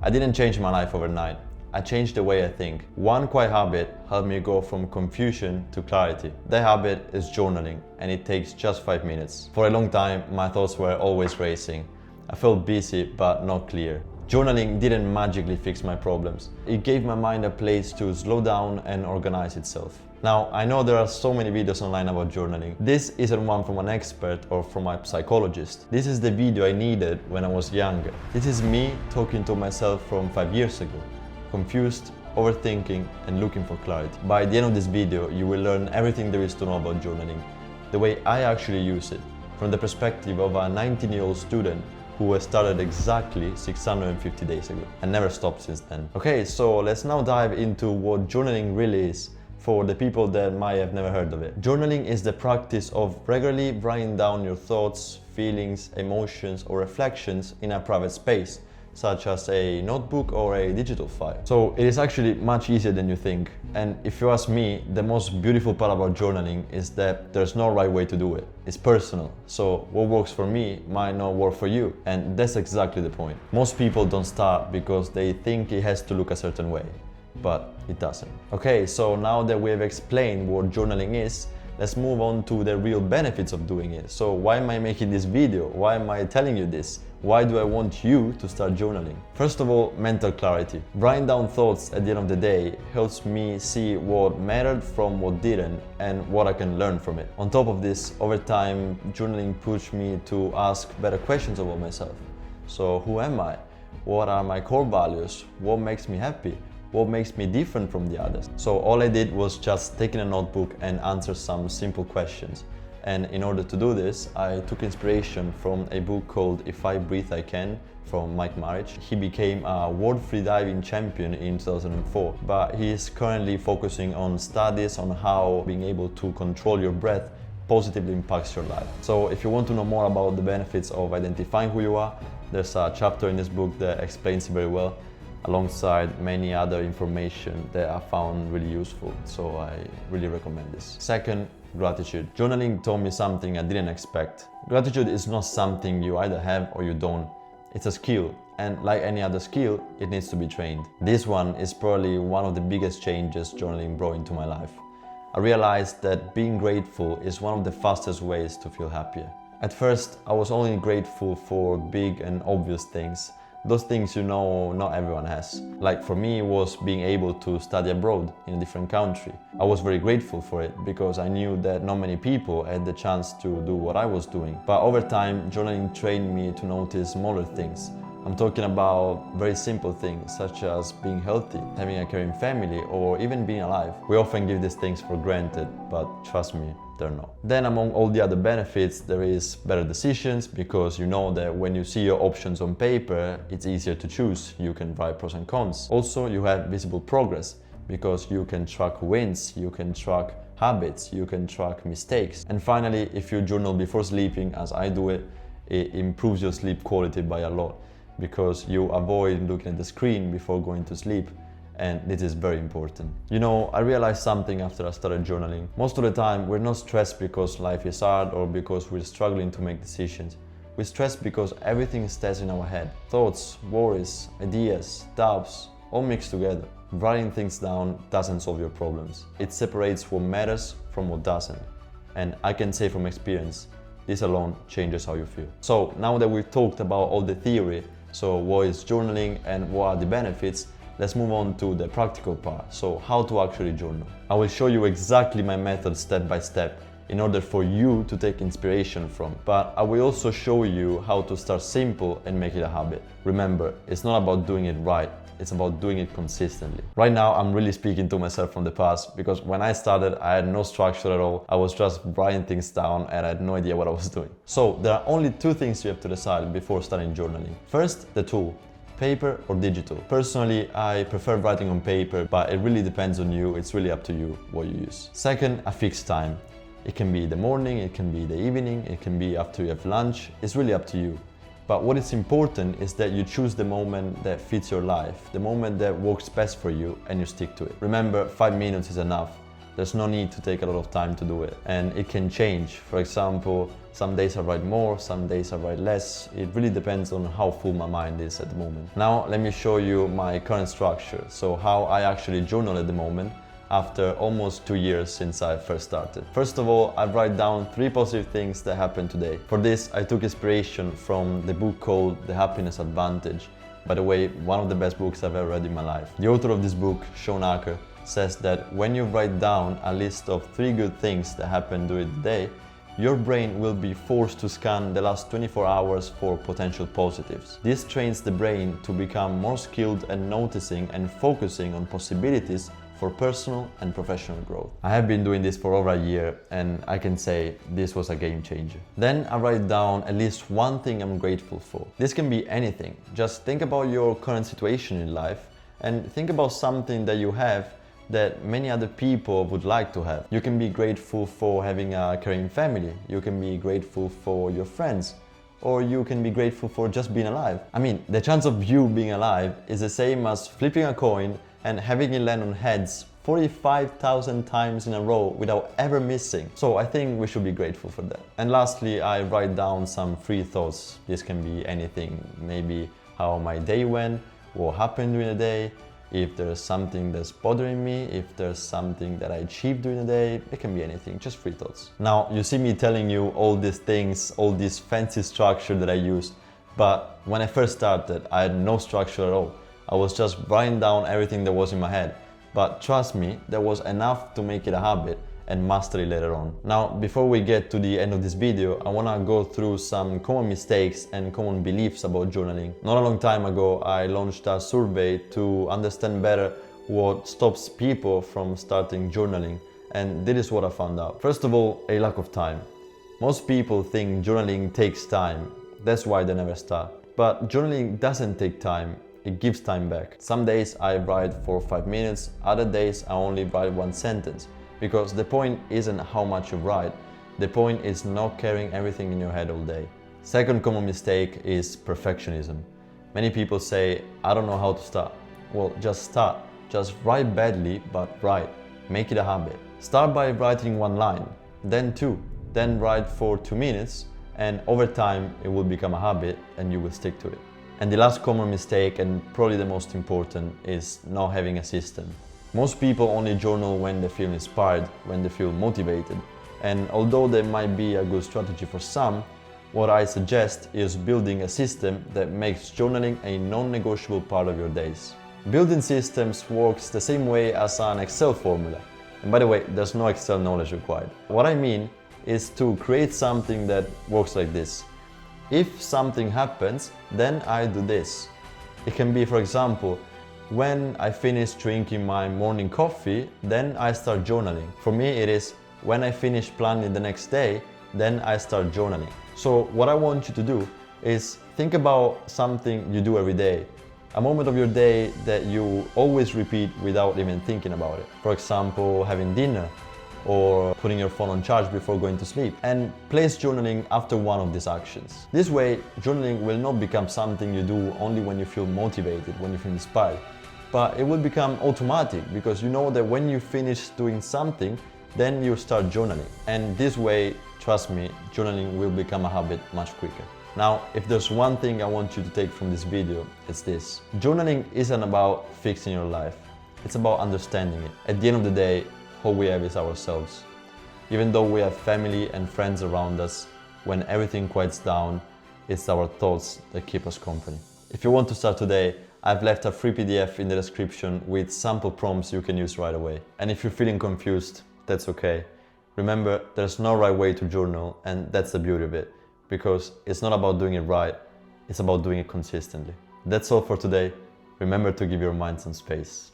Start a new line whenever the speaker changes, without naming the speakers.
I didn't change my life overnight. I changed the way I think. One quiet habit helped me go from confusion to clarity. That habit is journaling, and it takes just 5 minutes. For a long time, my thoughts were always racing. I felt busy but not clear. Journaling didn't magically fix my problems. It gave my mind a place to slow down and organize itself. Now, I know there are so many videos online about journaling. This isn't one from an expert or from a psychologist. This is the video I needed when I was younger. This is me talking to myself from 5 years ago. Confused, overthinking, and looking for clarity. By the end of this video, you will learn everything there is to know about journaling, the way I actually use it, from the perspective of a 19-year-old student who has started exactly 650 days ago and never stopped since then. Okay, so let's now dive into what journaling really is for the people that might have never heard of it. Journaling is the practice of regularly writing down your thoughts, feelings, emotions, or reflections in a private space, such as a notebook or a digital file. So it is actually much easier than you think. And if you ask me, the most beautiful part about journaling is that there's no right way to do it. It's personal. So what works for me might not work for you. And that's exactly the point. Most people don't start because they think it has to look a certain way, but it doesn't. Okay, so now that we have explained what journaling is, let's move on to the real benefits of doing it. So why am I making this video? Why am I telling you this? Why do I want you to start journaling? First of all, mental clarity. Writing down thoughts at the end of the day helps me see what mattered from what didn't and what I can learn from it. On top of this, over time, journaling pushed me to ask better questions about myself. So who am I? What are my core values? What makes me happy? What makes me different from the others? So all I did was just take in a notebook and answer some simple questions. And in order to do this, I took inspiration from a book called If I Breathe I Can from Mike Marriage. He became a world freediving champion in 2004, but he is currently focusing on studies on how being able to control your breath positively impacts your life. So if you want to know more about the benefits of identifying who you are, there's a chapter in this book that explains it very well, alongside many other information that I found really useful. So I really recommend this. Second, gratitude. Journaling taught me something I didn't expect. Gratitude is not something you either have or you don't. It's a skill, and like any other skill, it needs to be trained. This one is probably one of the biggest changes journaling brought into my life. I realized that being grateful is one of the fastest ways to feel happier. At first, I was only grateful for big and obvious things. Those things not everyone has. Like for me, it was being able to study abroad in a different country. I was very grateful for it because I knew that not many people had the chance to do what I was doing. But over time, journaling trained me to notice smaller things. I'm talking about very simple things such as being healthy, having a caring family, or even being alive. We often give these things for granted, but trust me, they're not. Then among all the other benefits, there is better decisions because you know that when you see your options on paper, it's easier to choose. You can write pros and cons. Also, you have visible progress because you can track wins, you can track habits, you can track mistakes. And finally, if you journal before sleeping, as I do it, it improves your sleep quality by a lot because you avoid looking at the screen before going to sleep. And this is very important. You know, I realized something after I started journaling. Most of the time, we're not stressed because life is hard or because we're struggling to make decisions. We're stressed because everything stays in our head. Thoughts, worries, ideas, doubts, all mixed together. Writing things down doesn't solve your problems. It separates what matters from what doesn't. And I can say from experience, this alone changes how you feel. So now that we've talked about all the theory, so what is journaling and what are the benefits, let's move on to the practical part, so how to actually journal. I will show you exactly my method step by step in order for you to take inspiration from, but I will also show you how to start simple and make it a habit. Remember, it's not about doing it right, it's about doing it consistently. Right now, I'm really speaking to myself from the past because when I started, I had no structure at all. I was just writing things down and I had no idea what I was doing. So there are only two things you have to decide before starting journaling. First, the tool. Paper or digital. Personally, I prefer writing on paper, but it really depends on you. It's really up to you what you use. Second, a fixed time. It can be the morning, it can be the evening, it can be after you have lunch. It's really up to you. But what is important is that you choose the moment that fits your life, the moment that works best for you, and you stick to it. Remember, 5 minutes is enough. There's no need to take a lot of time to do it. And it can change. For example, some days I write more, some days I write less. It really depends on how full my mind is at the moment. Now let me show you my current structure. So how I actually journal at the moment after almost 2 years since I first started. First of all, I write down 3 positive things that happened today. For this, I took inspiration from the book called The Happiness Advantage. By the way, one of the best books I've ever read in my life. The author of this book, Sean Acker, says that when you write down a list of 3 good things that happened during the day, your brain will be forced to scan the last 24 hours for potential positives. This trains the brain to become more skilled at noticing and focusing on possibilities for personal and professional growth. I have been doing this for over a year and I can say this was a game changer. Then I write down at least one thing I'm grateful for. This can be anything. Just think about your current situation in life and think about something that you have that many other people would like to have. You can be grateful for having a caring family. You can be grateful for your friends. Or you can be grateful for just being alive. I mean, the chance of you being alive is the same as flipping a coin and having it land on heads 45,000 times in a row without ever missing. So I think we should be grateful for that. And lastly, I write down some free thoughts. This can be anything. Maybe how my day went, what happened during the day, if there's something that's bothering me, if there's something that I achieved during the day. It can be anything, just free thoughts. Now, you see me telling you all these things, all this fancy structure that I use, but when I first started, I had no structure at all. I was just writing down everything that was in my head. But trust me, there was enough to make it a habit and master it later on. Now, before we get to the end of this video, I wanna go through some common mistakes and common beliefs about journaling. Not a long time ago, I launched a survey to understand better what stops people from starting journaling. And this is what I found out. First of all, a lack of time. Most people think journaling takes time. That's why they never start. But journaling doesn't take time. It gives time back. Some days I write for 5 minutes, other days I only write 1 sentence. Because the point isn't how much you write, the point is not carrying everything in your head all day. Second common mistake is perfectionism. Many people say, I don't know how to start. Well, just start. Just write badly, but write. Make it a habit. Start by writing 1 line, then 2, then write for 2 minutes, and over time it will become a habit and you will stick to it. And the last common mistake, and probably the most important, is not having a system. Most people only journal when they feel inspired, when they feel motivated. And although that might be a good strategy for some, what I suggest is building a system that makes journaling a non-negotiable part of your days. Building systems works the same way as an Excel formula. And by the way, there's no Excel knowledge required. What I mean is to create something that works like this. If something happens, then I do this. It can be, for example, when I finish drinking my morning coffee, then I start journaling. For me, it is when I finish planning the next day, then I start journaling. So what I want you to do is think about something you do every day. A moment of your day that you always repeat without even thinking about it. For example, having dinner, or putting your phone on charge before going to sleep, and place journaling after one of these actions. This way, journaling will not become something you do only when you feel motivated, when you feel inspired, but it will become automatic because you know that when you finish doing something, then you start journaling. And this way, trust me, journaling will become a habit much quicker. Now, if there's one thing I want you to take from this video, it's this. Journaling isn't about fixing your life, it's about understanding it. At the end of the day, all we have is ourselves. Even though we have family and friends around us, when everything quiets down, it's our thoughts that keep us company. If you want to start today, I've left a free PDF in the description with sample prompts you can use right away. And if you're feeling confused, that's okay. Remember, there's no right way to journal, and that's the beauty of it, because it's not about doing it right, it's about doing it consistently. That's all for today. Remember to give your mind some space.